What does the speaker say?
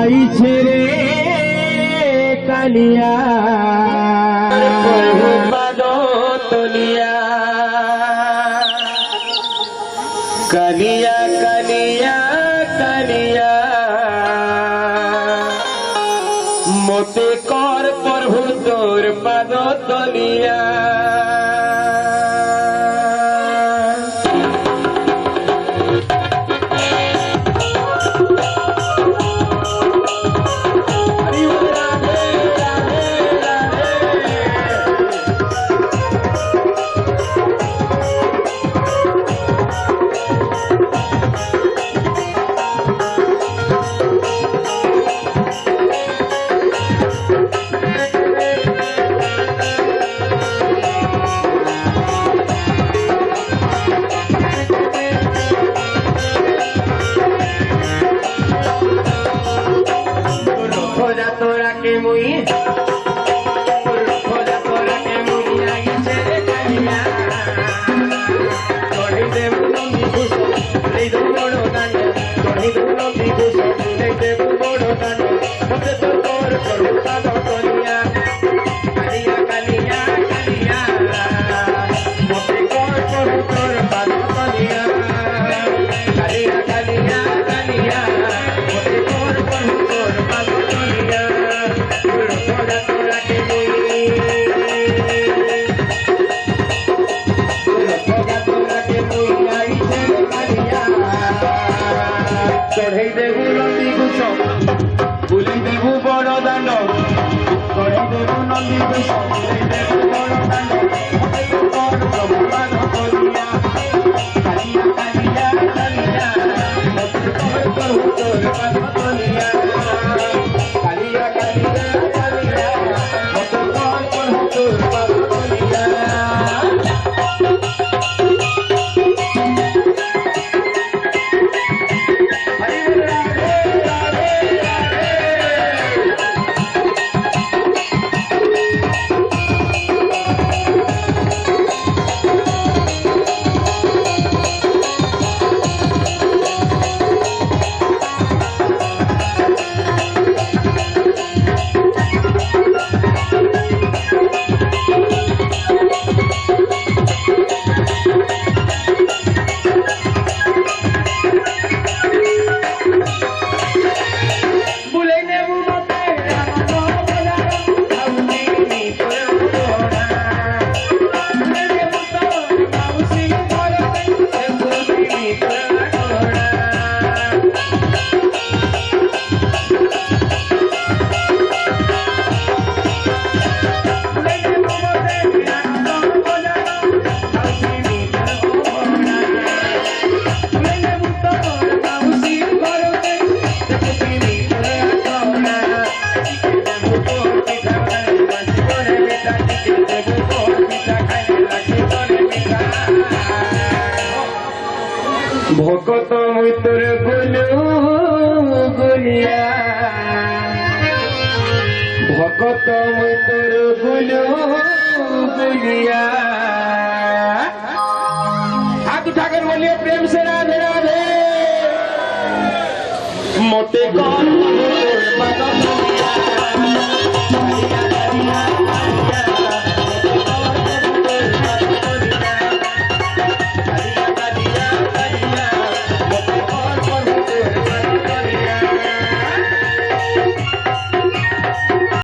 আইছে রে কালিয়া প্রভু পাদ তলিয়া কালিয়া কালিয়া কালিয়া মতে কর প্রভু তোর পাদ তলিয়া তোরা কে মুই তোরা কে মুই আইছে রে কালিয়া চড়ি দেব নন্দী ঘুষ এই দো বড় দান চড়ি দেব নন্দী ঘুষ এই দেব বড় দান মতে তো তোর করু পাদ তলিয়া কালিয়া কালিয়া কালিয়া মতে কর করু তোর পাদ তলিয়া কালিয়া কালিয়া কালিয়া মতে কর করু তোর পাদ তলিয়া তোরা কে মুই তোরা কে মুই আইছে রে কালিয়া চড়াই দেবু নন্দী ঘুষ বুলাই দেবু বড় দাণ্ড চড়াই দেবু নন্দী ঘুষ বুলাই দেবু বড় দাণ্ড প্রভু পাদ তলিয়া কালিয়া কালিয়া কালিয়া মতে কর করু তোর পাদ তলিয়া কালিয়া কালিয়া কালিয়া মতে কর করু তোর পাদ তলিয়া ভকত মৈতর গুলু গুলিয়া ভকত মৈতর গুলু गुलिया हाथ उठाकर बोलिए प्रेम से राधे राधे मोते कौन